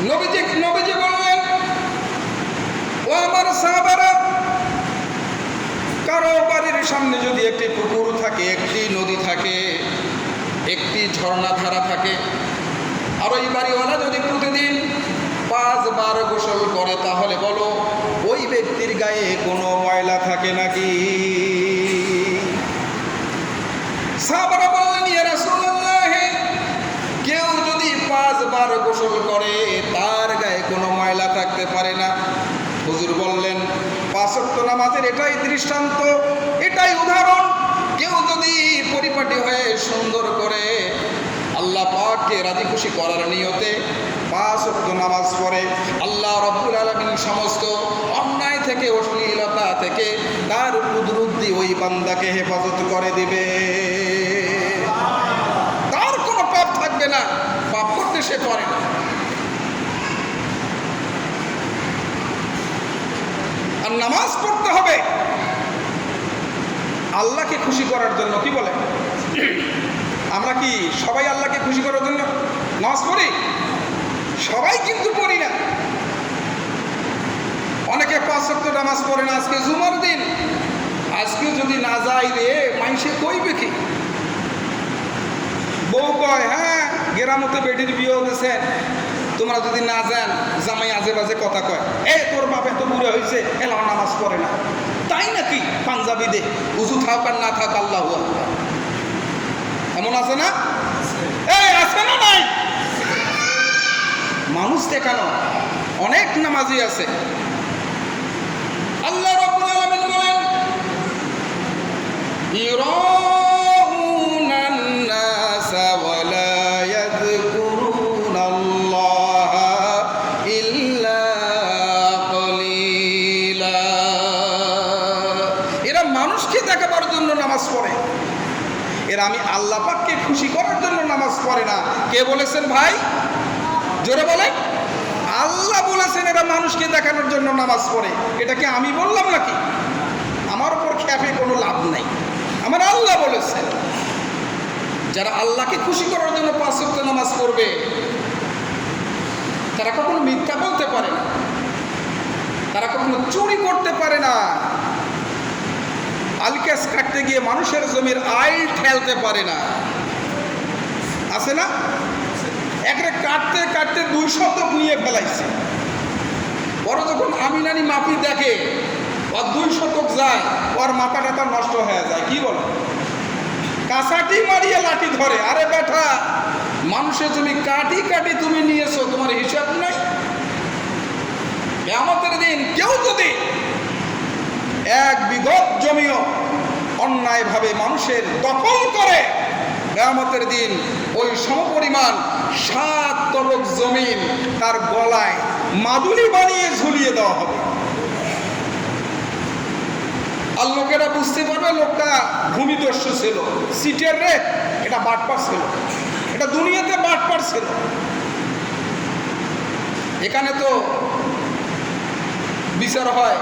নবীজি বললেন, ও আমার সাহাবারা, কারো বাড়ির সামনে যদি একটি পুকুর থাকে, একটি নদী থাকে, একটি ঝর্ণাধারা থাকে, আর ওই বাড়িওয়ালা যদি প্রতিদিন 5 বার গোসল করে, তাহলে বলো ওই ব্যক্তির গায়ে কোনো ময়লা থাকে নাকি? সাহাবারা বললেন, ইয়া রাসূলুল্লাহ, কেউ যদি 5 বার গোসল করে তার গায়ে কোনো ময়লা থাকতে পারে না। হুজুর বললেন, 5 ওয়াক্ত নামাজের এটাই দৃষ্টান্ত, এটাই উদাহরণ। কেউ যদি পরিপাটি হয়ে সুন্দর করে আল্লাহ পাককে রাজি খুশি করার নিয়তে 5 ওয়াক্ত নামাজ পড়ে, আল্লাহ রাব্বুল আলামিন সমস্ত অন্যায় থেকে, অশ্লীলতা থেকে তার কুদরত ওই বান্দাকে হেফাজত করে দিবে। তার কোনো পাপ থাকবে না, পাপ করতে সে পারে না। আর নামাজ পড়তে হবে আল্লাহকে খুশি করার জন্য। কি বলে? আমরা কি সবাই আল্লাহকে খুশি করার জন্য নামাজ পড়ি? সবাই কিন্তু পড়ি না। অনেকে 5 ওয়াক্ত নামাজ পড়ে না। আজকে জুমার দিন, আজকে যদি না যাই রে, মাইসে কইবে কি? বউ কয়, হ্যাঁ গ্রামতে বেটির বিয়ে হয়েছে, তোমরা যদি না যান, জামাই আজে বাজে কথা কয়, তোর বাপ এত বুড়ো হয়েছে, এলা নামাজ পড়ে না। তাই নাকি? পাঞ্জাবি দে, উজু থাক আর না থাক আল্লাহু আকবার। এমন আছে না? আছে না? নাই? মানুষ দেখানো অনেক নামাজি আছে। আল্লাহ রাব্বুল আলামিন বলেন, ইউরাউনান নাসা ওয়া লা ইয়াযকুরুনাল্লাহা ইল্লা কলিলা। এরা মানুষকে দেখাবার জন্য নামাজ পড়ে, এরা আমি আল্লাহ পাককে খুশি করার জন্য নামাজ পড়ে না। কে বলেছেন ভাই? জোরে বলেন। আল্লাহ বলেছেন এরা মানুষকে দেখানোর জন্য নামাজ পড়ে। এটা কি আমি বললাম নাকি? আমার উপর খেপে কোনো লাভ নাই, আমার আল্লাহ বলেছেন। যারা আল্লাহকে খুশি করার জন্য 5 ওয়াক্ত নামাজ পড়বে, তারা কখনো মিথ্যা বলতে পারে না, তারা কখনো চুরি করতে পারে না, আলকেস কাটতে গিয়ে মানুষের জমির আইল ঠেলতে পারে না। আছে না? একরে কাটতে কাটতে 2 শতক নিয়ে ফেলাইছে। পরে যখন আমিনানি মাপি দেখে ওর 2 শতক যায়, ওর মাথা টাথা নষ্ট হয়ে যায়। কি বলে? কাঁচাটি মারিয়ে লাঠি ধরে। আরে বেটা, মানুষের জমি কাটি কাটি তুমি নিয়েছো, তোমার হিসাব নাই? কিয়ামতের দিন কেউ যদি 1 বিঘত জমিও অন্যায়ভাবে মানুষের দখল করে, কিয়ামতের দিন ওই সমপরিমাণ 7 তলক জমিন তার গলায় মাদুলি বানিয়ে ঝুলিয়ে দেওয়া হবে। আর লোকেরা বুঝতে পারবে লোকটা ভূমিদস্যু ছিল, সিটের রে, এটা বাটপার ছিল, এটা দুনিয়াতে বাটপার ছিল। এখানে তো বিচার হয়,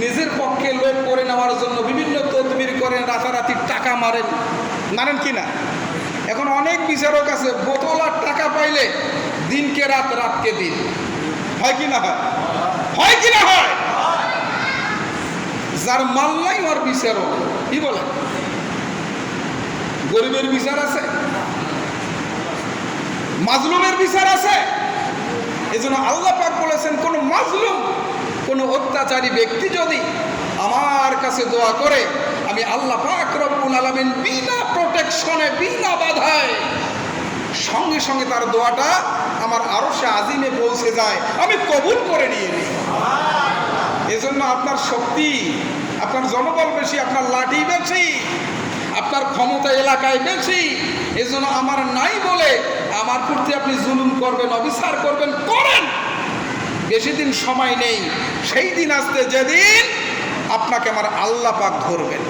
নিজের পক্ষে লোক করে নেওয়ার জন্য বিভিন্ন তদবির করেন, রাতারাতি টাকা মারেন কি না? এখন অনেক বিচারক আছে, বোতল আর টাকা পাইলে দিনকে রাত, রাতকে দিন। হয় কি না হয়? হয় কি না হয়? যার মাল নাই ওর বিচারক। কি বলে? গরিবের বিচার আছে, মাজলুমের বিচার আছে। এজন্য আল্লাহ পাক বলেছেন, কোন মাজলুম, কোন অত্যাচারী ব্যক্তি যদি আমার কাছে দোয়া করে, আমি আল্লাহ পাক রব্বুল আলামিন বিনা প্রোটেকশনে, বিনা বাধায় সঙ্গে সঙ্গে তার দোয়াটা আমার আরশে আজিমে পৌঁছে যায়, আমি কবুল করে নিয়ে নিই। এজন্য আপনার শক্তি, আপনার জনবল বেশি, আপনার লাঠি বেশি, আপনার ক্ষমতা এলাকায় বেশি, এজন্য আমার নাই বলে আমার প্রতি আপনি জুলুম করবেন, অবিচার করবেন, করেন। বেশি দিন সময় নেই, সেই দিন আসতে যেদিন আপনাকে আমার আল্লাহ পাক ধরবেন।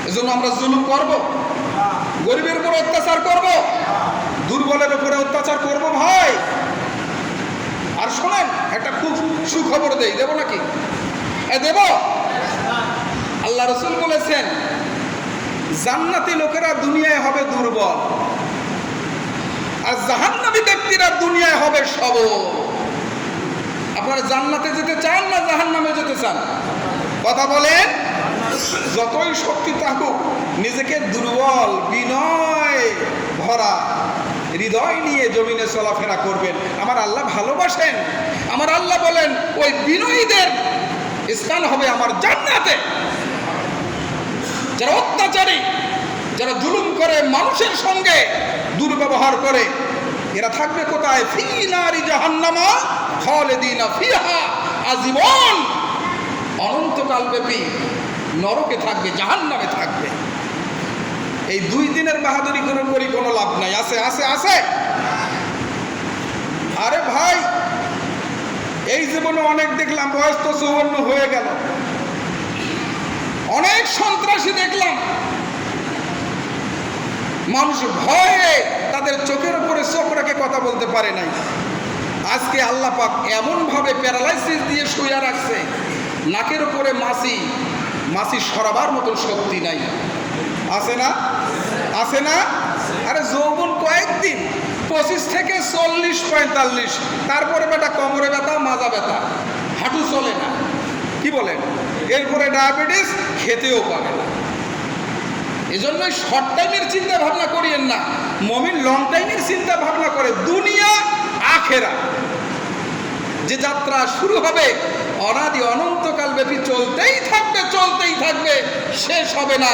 এজন্য আমরা জুলুম করব, গরিবের উপর অত্যাচার করব, দুর্বলের উপরে অত্যাচার করব ভাই। আর শোনেন, একটা খুব সুখবর দেই, দেব নাকি? দেব। আল্লাহ রাসূল বলেছেন, জান্নাতি লোকেরা দুনিয়ায় হবে দুর্বল, আর জাহান্নামী ব্যক্তিরা দুনিয়ায় হবে সবল। আপনারা জান্নাতে যেতে চান না জাহান্নামে যেতে চান? কথা বলেন। যতই শক্তি থাকুক নিজেকে দুর্বল বিনয় ভরা হৃদয় নিয়ে জমিনে চলাফেরা করবেন। আমার আল্লাহ ভালোবাসেন। আমার আল্লাহ বলেন ওই বিনয়ীদের স্থান হবে আমার জান্নাতে। যারা অত্যাচারী, যারা জুলুম করে, মানুষের সঙ্গে দুর্ব্যবহার করে, এরা থাকবে কোথায়? ফি নারি জাহান্নামা খালিদিনা ফিহা, আজীবন অনন্তকাল ব্যাপী নরকে থাকবে, জাহান্নামে থাকবে। এই 2 দিনের বাহাদুরি করে কোনো লাভ নাই। আছে আছে আছে। আরে ভাই, এই জীবনে অনেক দেখলাম, বয়স তো 54 হয়ে গেল, অনেক সন্ত্রাসী দেখলাম। মানুষ ভয়ে তাদের চোখের উপরে চোখ রেখে কথা বলতে পারে নাই। আজকে আল্লাহ পাক এমন ভাবে প্যারালাইসিস দিয়ে শুয়ে রাখছে, নাকের উপরে মাছি সরাবার মতো শক্তি নাই। আছে না? আছে না? আরে যৌবন কয়েকদিন, 25 থেকে 40-45, তারপরে বেটা কোমরে ব্যথা, মাজা ব্যথা, হাঁটু চলে না, কি বলেন? এরপরে ডায়াবেটিস, খেতেও পারে না। এজন্য শর্ট টাইমের চিন্তা ভাবনা করিয়েন না, মুমিন লং টাইমের চিন্তা ভাবনা করে। দুনিয়া আখেরা যে যাত্রা শুরু হবে অনাদি অনন্তকাল ব্যাপী চলতেই থাকবে, শেষ হবে না।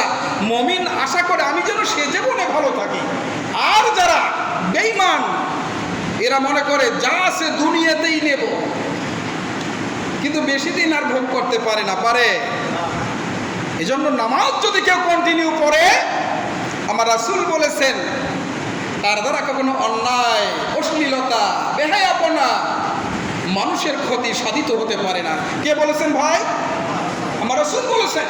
মুমিন আশা করে আমি যেন সে জীবনে ভালো থাকি। আর যারা বেঈমান, এরা মনে করে যা আছে দুনিয়াতেই নেব, কিন্তু বেশি দিন আর ভোগ করতে পারে না। পারে? এজন্য নামাজ যদি কেউ কন্টিনিউ করে, আমার রাসূল বলেছেন তার দ্বারা কোনো অন্যায়, অশ্লীলতা, বেহায়াপনা, মানুষের ক্ষতি সাধিত হতে পারে না। কে বলেছেন ভাই? আমার রাসূল বলেছেন।